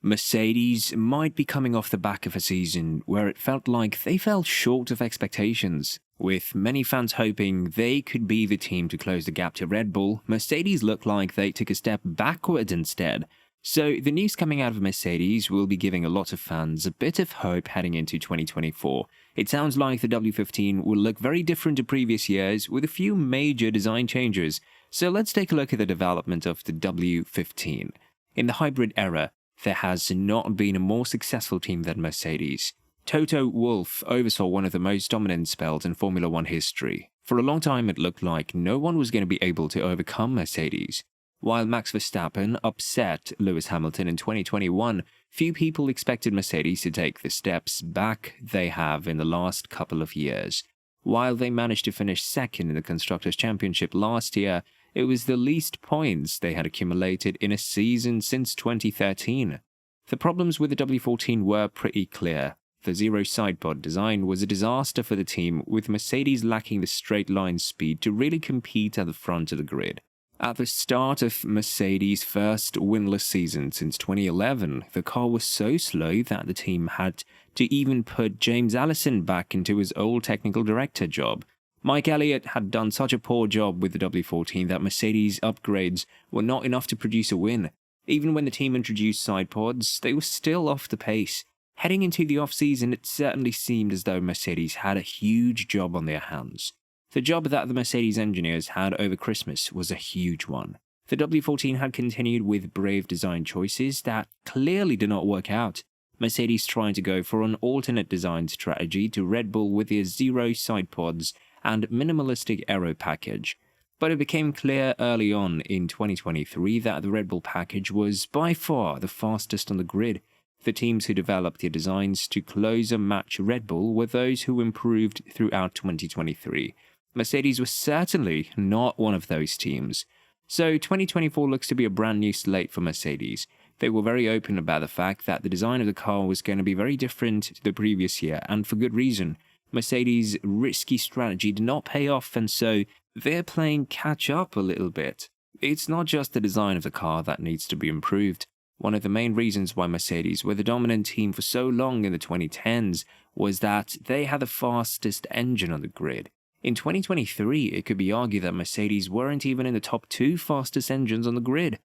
Mercedes might be coming off the back of a season where it felt like they fell short of expectations. With many fans hoping they could be the team to close the gap to Red Bull, Mercedes looked like they took a step backward instead. So the news coming out of Mercedes will be giving a lot of fans a bit of hope heading into 2024. It sounds like the W15 will look very different to previous years with a few major design changes. So let's take a look at the development of the W15. In the hybrid era, there has not been a more successful team than Mercedes. Toto Wolff oversaw one of the most dominant spells in Formula One history. For a long time, it looked like no one was going to be able to overcome Mercedes. While Max Verstappen upset Lewis Hamilton in 2021, few people expected Mercedes to take the steps back they have in the last couple of years. While they managed to finish second in the Constructors' Championship last year, it was the least points they had accumulated in a season since 2013. The problems with the W14 were pretty clear. The zero sidepod design was a disaster for the team, with Mercedes lacking the straight line speed to really compete at the front of the grid. At the start of Mercedes' first winless season since 2011, the car was so slow that the team had to even put James Allison back into his old technical director job. Mike Elliott had done such a poor job with the W14 that Mercedes' upgrades were not enough to produce a win. Even when the team introduced sidepods, they were still off the pace. Heading into the off-season, it certainly seemed as though Mercedes had a huge job on their hands. The job that the Mercedes engineers had over Christmas was a huge one. The W14 had continued with brave design choices that clearly did not work out. Mercedes trying to go for an alternate design strategy to Red Bull with their zero sidepods and minimalistic aero package. But it became clear early on in 2023 that the Red Bull package was by far the fastest on the grid. The teams who developed their designs to closer match Red Bull were those who improved throughout 2023. Mercedes was certainly not one of those teams. So 2024 looks to be a brand new slate for Mercedes. They were very open about the fact that the design of the car was going to be very different to the previous year, and for good reason. Mercedes' risky strategy did not pay off, and so they're playing catch up a little bit. It's not just the design of the car that needs to be improved. One of the main reasons why Mercedes were the dominant team for so long in the 2010s was that they had the fastest engine on the grid. In 2023, it could be argued that Mercedes weren't even in the top 2 fastest engines on the grid.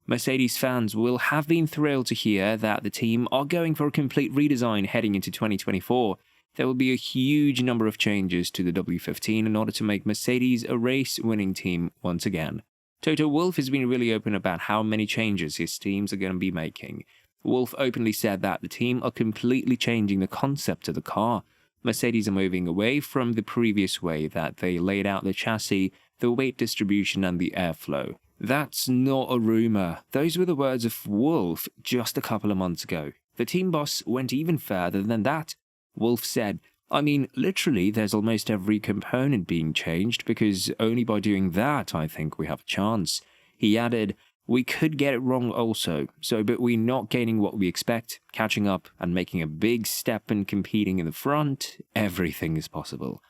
Mercedes fans will have been thrilled to hear that the team are going for a complete redesign heading into 2024. There will be a huge number of changes to the W15 in order to make Mercedes a race-winning team once again. Toto Wolff has been really open about how many changes his teams are going to be making. Wolff openly said that the team are completely changing the concept of the car. Mercedes are moving away from the previous way that they laid out the chassis, the weight distribution and the airflow. That's not a rumor. Those were the words of Wolff just a couple of months ago. The team boss went even further than that. Wolff said, I mean, literally, there's almost every component being changed because only by doing that I think we have a chance. He added, we could get it wrong also, but we're not gaining what we expect, catching up and making a big step and competing in the front, everything is possible.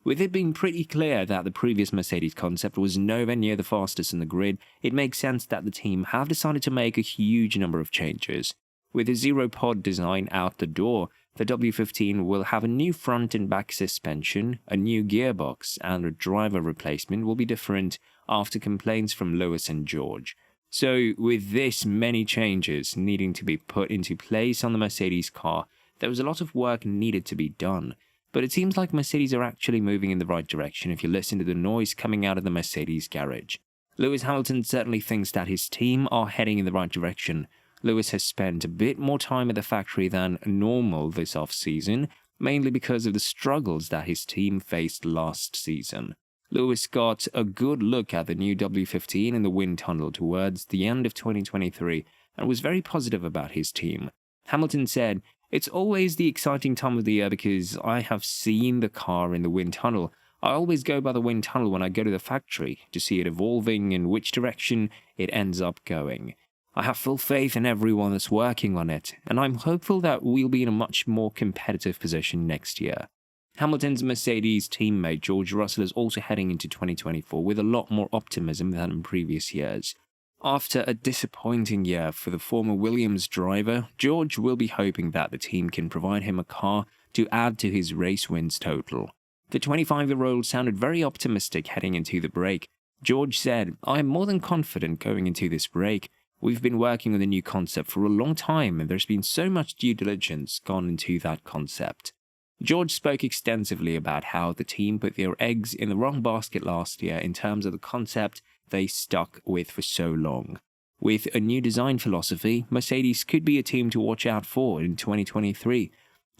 With it being pretty clear that the previous Mercedes concept was nowhere near the fastest in the grid, it makes sense that the team have decided to make a huge number of changes. With a zero-pod design out the door, the W15 will have a new front and back suspension, a new gearbox, and a driver replacement will be different after complaints from Lewis and George. So, with this many changes needing to be put into place on the Mercedes car, there was a lot of work needed to be done. But it seems like Mercedes are actually moving in the right direction if you listen to the noise coming out of the Mercedes garage. Lewis Hamilton certainly thinks that his team are heading in the right direction. Lewis has spent a bit more time at the factory than normal this off-season, mainly because of the struggles that his team faced last season. Lewis got a good look at the new W15 in the wind tunnel towards the end of 2023 and was very positive about his team. Hamilton said, it's always the exciting time of the year because I have seen the car in the wind tunnel. I always go by the wind tunnel when I go to the factory to see it evolving in which direction it ends up going. I have full faith in everyone that's working on it, and I'm hopeful that we'll be in a much more competitive position next year. Hamilton's Mercedes teammate George Russell is also heading into 2024 with a lot more optimism than in previous years. After a disappointing year for the former Williams driver, George will be hoping that the team can provide him a car to add to his race wins total. The 25-year-old sounded very optimistic heading into the break. George said, "I am more than confident going into this break. We've been working on the new concept for a long time, and there's been so much due diligence gone into that concept." George spoke extensively about how the team put their eggs in the wrong basket last year in terms of the concept they stuck with for so long. With a new design philosophy, Mercedes could be a team to watch out for in 2023.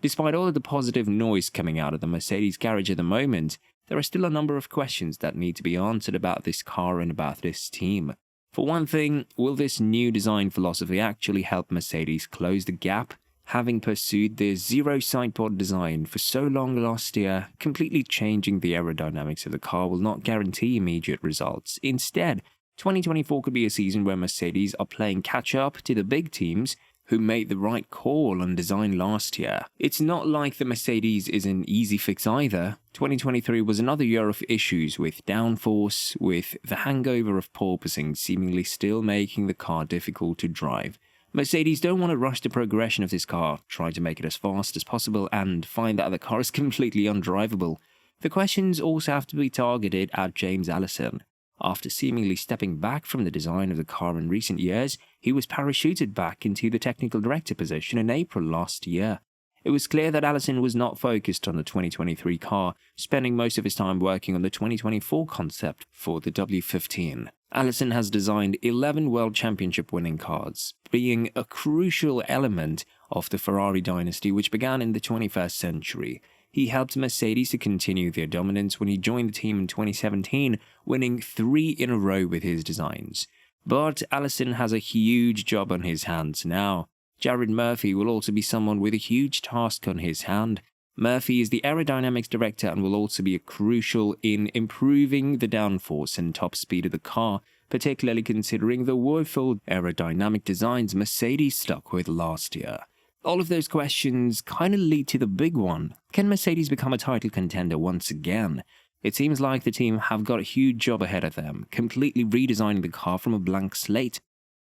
Despite all of the positive noise coming out of the Mercedes garage at the moment, there are still a number of questions that need to be answered about this car and about this team. For one thing, will this new design philosophy actually help Mercedes close the gap? Having pursued their zero sidepod design for so long last year, completely changing the aerodynamics of the car will not guarantee immediate results. Instead, 2024 could be a season where Mercedes are playing catch-up to the big teams who made the right call on design last year. It's not like the Mercedes is an easy fix either. 2023 was another year of issues with downforce, with the hangover of porpoising seemingly still making the car difficult to drive. Mercedes don't want to rush the progression of this car, try to make it as fast as possible, and find that the car is completely undrivable. The questions also have to be targeted at James Allison. After seemingly stepping back from the design of the car in recent years, he was parachuted back into the technical director position in April last year. It was clear that Allison was not focused on the 2023 car, spending most of his time working on the 2024 concept for the W15. Allison has designed 11 World Championship winning cars, being a crucial element of the Ferrari dynasty which began in the 21st century. He helped Mercedes to continue their dominance when he joined the team in 2017, winning 3 in a row with his designs. But Allison has a huge job on his hands now. Jared Murphy will also be someone with a huge task on his hand. Murphy is the aerodynamics director and will also be crucial in improving the downforce and top speed of the car, particularly considering the woeful aerodynamic designs Mercedes stuck with last year. All of those questions kind of lead to the big one. Can Mercedes become a title contender once again? It seems like the team have got a huge job ahead of them, completely redesigning the car from a blank slate.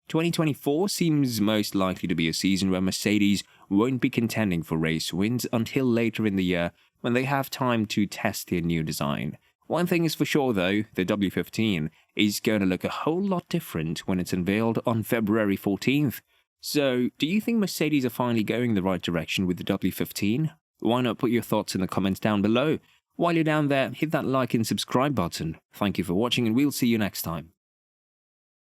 2024 seems most likely to be a season where Mercedes won't be contending for race wins until later in the year when they have time to test their new design. One thing is for sure though, the W15 is going to look a whole lot different when it's unveiled on February 14th. So, do you think Mercedes are finally going the right direction with the W15? Why not put your thoughts in the comments down below? While you're down there, hit that like and subscribe button. Thank you for watching and we'll see you next time.